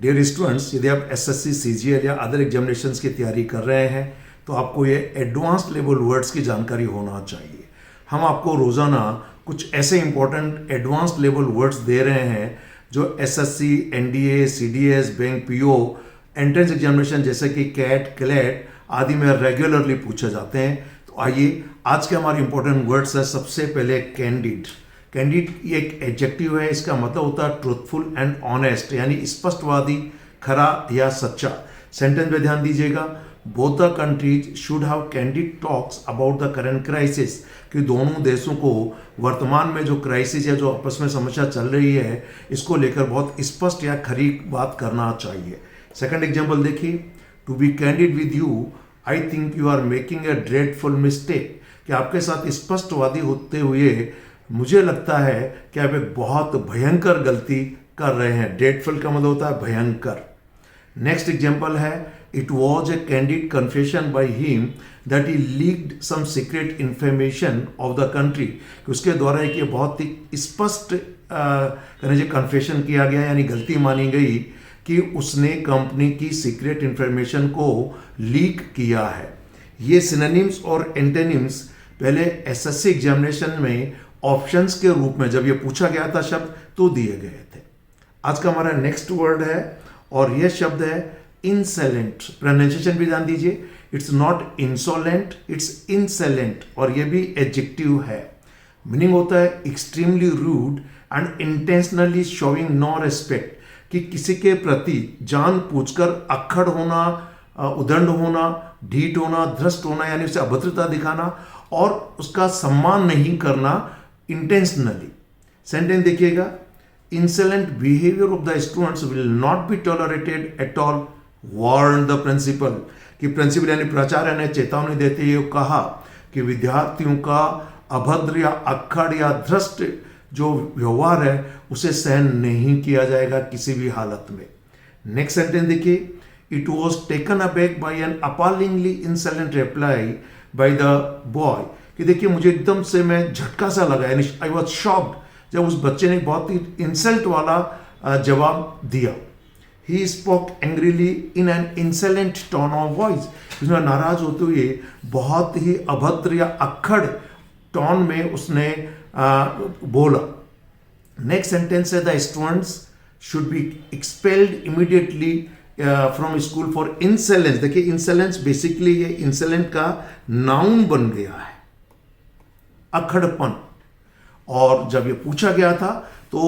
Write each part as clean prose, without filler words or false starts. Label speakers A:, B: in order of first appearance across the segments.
A: Dear students, यदि आप SSC, CGL या अदर एग्जामिनेशंस की तैयारी कर रहे हैं तो आपको ये एडवांस्ड लेवल वर्ड्स की जानकारी होना चाहिए। हम आपको रोज़ाना कुछ ऐसे इंपॉर्टेंट एडवांस्ड लेवल वर्ड्स दे रहे हैं जो SSC, NDA, CDS, bank PO, entrance examination जैसे कि कैट, क्लैट आदि में रेगुलरली पूछे जाते हैं। तो आइए, आज के हमारे इंपॉर्टेंट वर्ड्स है। सबसे पहले कैंडिड। कैंडिड ये एक एडजेक्टिव है, इसका मतलब होता है ट्रूथफुल एंड ऑनेस्ट, यानी स्पष्टवादी, खरा या सच्चा। सेंटेंस में ध्यान दीजिएगा, both the countries should have candid talks about the current crisis, कि दोनों देशों को वर्तमान में जो क्राइसिस है, जो आपस में समस्या चल रही है, इसको लेकर बहुत स्पष्ट या खरी बात करना चाहिए। सेकंड एग्जांपल देखिए, to be candid with you I think you are making a dreadful mistake, कि आपके साथ स्पष्टवादी होते हुए मुझे लगता है कि आप एक बहुत भयंकर गलती कर रहे हैं। ड्रेडफुल का मतलब होता है भयंकर। नेक्स्ट एग्जांपल है, it was a candid confession by him that he leaked some secret information of the country, कि उसके द्वारा एक ये बहुत ही स्पष्ट कन्फेशन किया गया, यानी गलती मानी गई कि उसने कंपनी की सीक्रेट इंफॉर्मेशन को लीक किया है। ये सिनोनिम्स और एंटोनिम्स पहले एसएससी एग्जामिनेशन में ऑप्शंस के रूप में जब ये पूछा गया था शब्द तो दिए गए थे। आज का हमारा नेक्स्ट वर्ड है और यह शब्द है इंसोलेंट। प्रोनाउंसिएशन भी ध्यान दीजिए, it's not insolent, it's insolent, और ये भी एडजेक्टिव है। मीनिंग होता है extremely rude and intentionally showing no respect, कि किसी के प्रति जानबूझकर अक्खड़ होना, उदंड होना, ढीठ होना, ध्रष्ट होना, यानी उसे अभद्रता दिखाना और उसका सम्मान नहीं करना इंटेंशनली। सेंटेंस देखिएगा, insolent behaviour of the students will not be tolerated at all, warn the principal, कि प्रिंसिपल यानी प्राचार्य ने चेतावनी देते हुए कहा कि विद्यार्थियों का अभद्र या अक्खड़ या ध्रष्ट जो व्यवहार है उसे सहन नहीं किया जाएगा किसी भी हालत में। नेक्स्ट सेंटेंस देखिए, it was taken aback by an appallingly insolent reply by the boy, कि देखिए मुझे एकदम से मैं झटका सा लगा, यानी आई वॉज शॉक्ड, जब उस बच्चे ने बहुत ही इंसल्ट वाला जवाब दिया। He spoke angrily in an insolent tone of voice, उसने नाराज होते हुए बहुत ही अभद्र या अक्खड़ टोन में उसने बोला। नेक्स्ट सेंटेंस है, the students should be expelled immediately from school for insolence. देखिए इंसोलेंस बेसिकली ये इंसोलेंट का नाउन बन गया है, अक्खड़पन। और जब ये पूछा गया था तो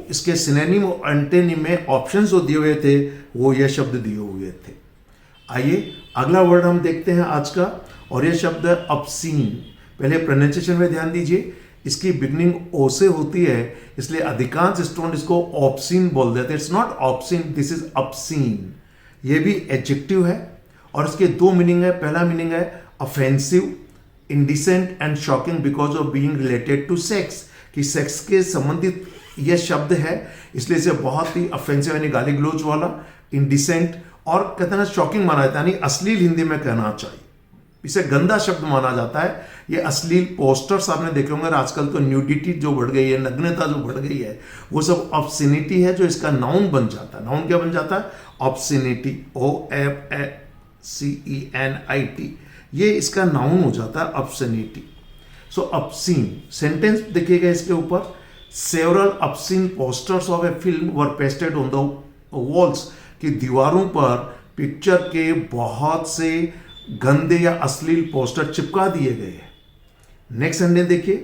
A: इसके सिनोनिम और एंटोनिम में ऑप्शंस जो दिए हुए थे वो ये शब्द दिए हुए थे। आइए अगला वर्ड हम देखते हैं आज का, और ये शब्द है ऑब्सीन। पहले प्रोनाउंसिएशन में ध्यान दीजिए, इसकी बिगनिंग ओ से होती है, इसलिए अधिकांश स्टूडेंट इसको ऑब्सीन बोल देते हैं। It's not obscene, this is obscene. ये भी एडजेक्टिव है और इसके दो मीनिंग है। पहला मीनिंग है offensive, indecent and shocking because of being related to sex, कि सेक्स के संबंधित यह शब्द है, इसलिए इसे बहुत ही ऑफेंसिव यानी गाली गलौज वाला, इंडिसेंट और कहते हैं शॉकिंग माना जाता है, यानी अश्लील हिंदी में कहना चाहिए। इसे गंदा शब्द माना जाता है। ये अश्लील पोस्टर्स आपने देखे होंगे, आजकल तो न्यूडिटी जो बढ़ गई है, नग्नता जो बढ़ गई है, वो सब ऑब्सिनिटी है, जो इसका नाउन बन जाता है। नाउन क्या बन जाता है? ऑब्सिनिटी, OFCENIT, ये इसका नाउन हो जाता है ऑब्सिनिटी। सो ऑब्सीन। सेंटेंस देखिएगा इसके ऊपर, several obscene posters of A film were pasted on the walls, कि दीवारों पर पिक्चर के बहुत से गंदे या अश्लील पोस्टर चिपका दिए गए हैं। नेक्स्ट सेंटेंस देखिए,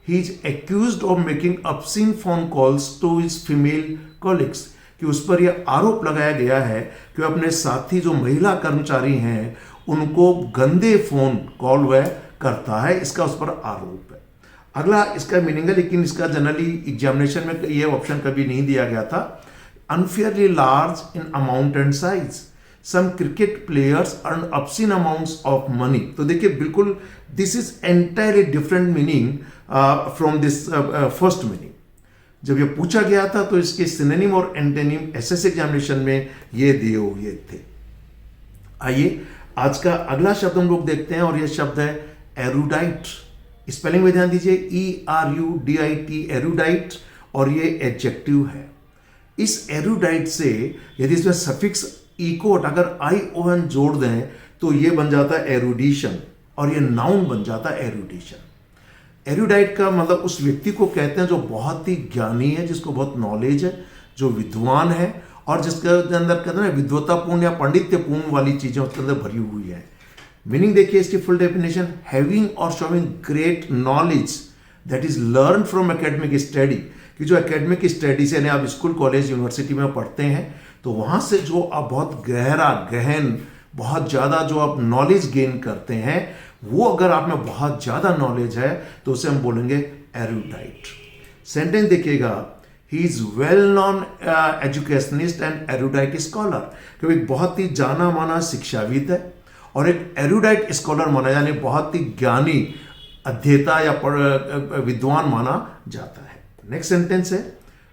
A: he is accused of making obscene phone calls to his female colleagues, कि उस पर यह आरोप लगाया गया है कि वह अपने साथी जो महिला कर्मचारी हैं उनको गंदे फोन कॉल वह करता है, इसका उस पर आरोप है। अगला इसका मीनिंग है, लेकिन इसका जनरली एग्जामिनेशन में ये ऑप्शन कभी नहीं दिया गया था। Unfairly large in amount and size, some cricket players earn obscene amounts of money. तो देखिए बिल्कुल this is entirely different meaning from this first meaning. जब ये पूछा गया था तो इसके सिनोनिम और एंटोनिम एसएससी एग्जामिनेशन में ये दिए हुए थे। आइए आज का अगला शब्द हम लोग देखते हैं और यह शब्द है एरुडाइट। स्पेलिंग में ध्यान दीजिए, ERUDIT, एरुडाइट, और ये एडजेक्टिव है। इस एरुडाइट से यदि इसमें सफिक्स इकोट अगर ION जोड़ दें तो ये बन जाता है एरुडिशन, और ये नाउन बन जाता है एरुडिशन। एरुडाइट का मतलब उस व्यक्ति को कहते हैं जो बहुत ही ज्ञानी है, जिसको बहुत नॉलेज है, जो विद्वान है, और जिसके अंदर कहते हैं विद्वतापूर्ण या पांडित्यपूर्ण वाली चीजें उसके अंदर भरी हुई है। मीनिंग देखिए इसकी फुल डेफिनेशन, हैविंग और showing great knowledge that is learn from academic study, कि जो एकेडमिक स्टडी से यानी आप स्कूल कॉलेज यूनिवर्सिटी में पढ़ते हैं तो वहां से जो आप बहुत गहरा गहन बहुत ज़्यादा जो आप नॉलेज गेन करते हैं, वो अगर आप में बहुत ज़्यादा नॉलेज है तो उसे हम बोलेंगे एरुडाइट। सेंटेंस देखिएगा, he is well non educationist and erudite scholar, कि एक बहुत ही जाना माना शिक्षाविद है और एक एरुडाइट स्कॉलर माना यानी बहुत ही ज्ञानी अध्येता या विद्वान माना जाता है। नेक्स्ट सेंटेंस है,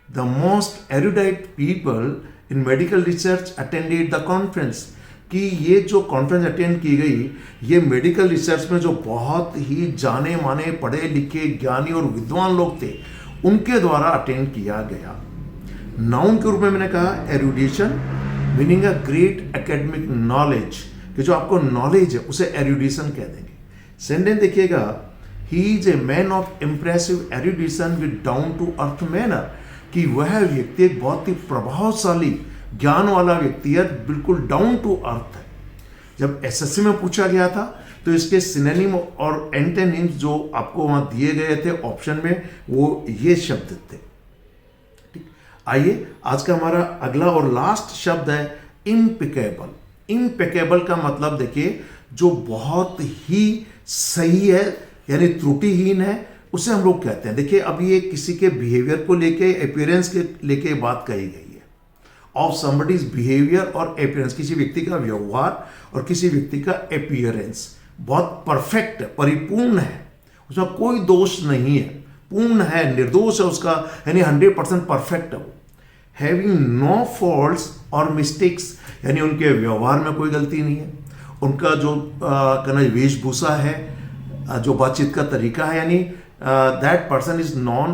A: the most erudite people in medical research attended the conference, कि ये जो कॉन्फ्रेंस अटेंड की गई ये मेडिकल रिसर्च में जो बहुत ही जाने माने पढ़े लिखे ज्ञानी और विद्वान लोग थे उनके द्वारा अटेंड किया गया। नाउन के रूप में मैंने कहा erudition, meaning a great academic knowledge, कि जो आपको नॉलेज है उसे एरुडिशन कह देंगे। सेंटेंस देखिएगा, he is a man of impressive erudition with down to earth manner, कि वह व्यक्ति एक बहुत ही प्रभावशाली ज्ञान वाला व्यक्ति है, बिल्कुल डाउन टू अर्थ है। जब एसएससी में पूछा गया था तो इसके सिनोनिम और एंटोनिम्स जो आपको वहां दिए गए थे ऑप्शन में वो ये शब्द थे। ठीक, आइए आज का हमारा अगला और लास्ट शब्द है इम्पेकेबल। इम्पेकेबल का मतलब देखिए जो बहुत ही सही है यानी त्रुटिहीन है उसे हम लोग कहते हैं। देखिए अब ये किसी के बिहेवियर को लेके अपीयरेंस के लेके बात कही गई है, ऑफ समबडीज बिहेवियर और अपीयरेंस, किसी व्यक्ति का व्यवहार और किसी व्यक्ति का अपीयरेंस बहुत परफेक्ट है, परिपूर्ण है, उसमें कोई दोष नहीं है, पूर्ण है, निर्दोष है उसका, यानी 100% परफेक्ट है वो। हैविंग नो फॉल्ट्स और मिस्टेक्स, यानी उनके व्यवहार में कोई गलती नहीं है, उनका जो कहना वेशभूषा है, जो बातचीत का तरीका है, यानी that person is none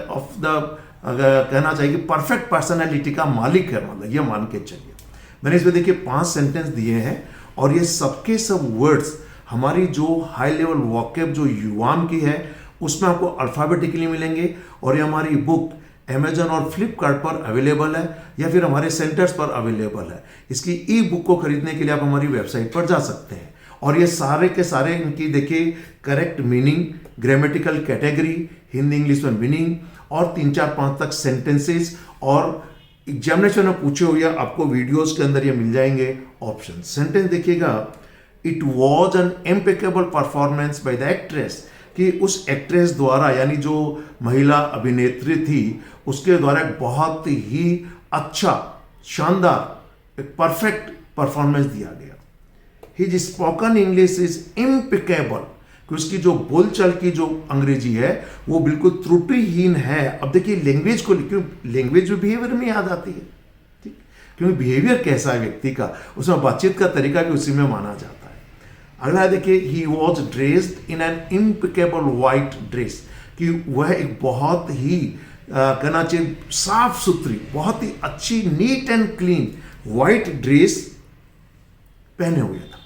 A: of the कहना चाहिए कि परफेक्ट पर्सनैलिटी का मालिक है, मतलब ये मान के चलिए। मैंने इसमें देखिए 5 सेंटेंस दिए हैं और ये सबके सब वर्ड्स हमारी जो हाई लेवल वॉकेब जो युवाम की है उसमें आपको अल्फाबेटिकली मिलेंगे, और ये हमारी बुक अमेजन और फ्लिपकार्ट पर अवेलेबल है या फिर हमारे सेंटर्स पर अवेलेबल है। इसकी ई बुक को खरीदने के लिए आप हमारी वेबसाइट पर जा सकते हैं, और ये सारे के सारे इनकी देखिए correct meaning, grammatical category, Hindi English में मीनिंग और 3 4 5 तक सेंटेंसेस और एग्जामिनेशन में पूछे हुए आपको वीडियोस के अंदर ये मिल जाएंगे ऑप्शन। सेंटेंस देखिएगा, it was an impeccable performance by the actress, कि उस एक्ट्रेस द्वारा यानी जो महिला अभिनेत्री थी उसके द्वारा एक बहुत ही अच्छा शानदार एक परफेक्ट परफॉर्मेंस दिया गया। His spoken English is impeccable, कि उसकी जो बोलचाल की जो अंग्रेजी है वो बिल्कुल त्रुटिहीन है। अब देखिए लैंग्वेज को, क्यों लैंग्वेज भी बिहेवियर में याद आती है, ठीक, क्योंकि बिहेवियर कैसा है व्यक्ति का उसमें बातचीत का तरीका भी उसी में माना जाता है। अगला देखिए, he was dressed in an impeccable white dress, कि वह एक बहुत ही कहना चाहिए साफ सुथरी बहुत ही अच्छी neat and clean white dress पहने हुए था।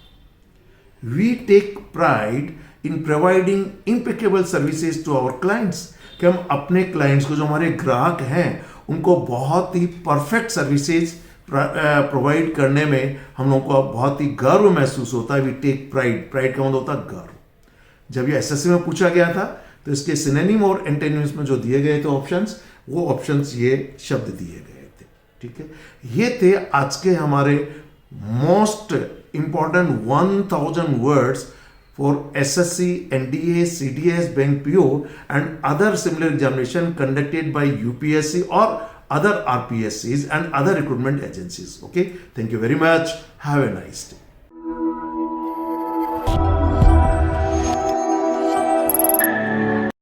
A: We take pride in providing impeccable services to our clients, कि हम अपने क्लाइंट्स को जो हमारे ग्राहक हैं उनको बहुत ही परफेक्ट सर्विसेज प्रोवाइड करने में हम लोगों को बहुत ही गर्व महसूस होता है। वी टेक प्राइड, प्राइड का मतलब होता है गर्व। जब ये एसएससी में पूछा गया था तो इसके सिनोनिम और एंटोनिम्स में जो दिए गए थे ऑप्शंस, वो ऑप्शंस ये शब्द दिए गए थे। ठीक है, ये थे आज के हमारे most important 1000 words for SSC, NDA, CDS, Bank PO and other similar examination conducted by UPSC or other RPSCs and other recruitment agencies. Okay, thank you very much. Have a nice day.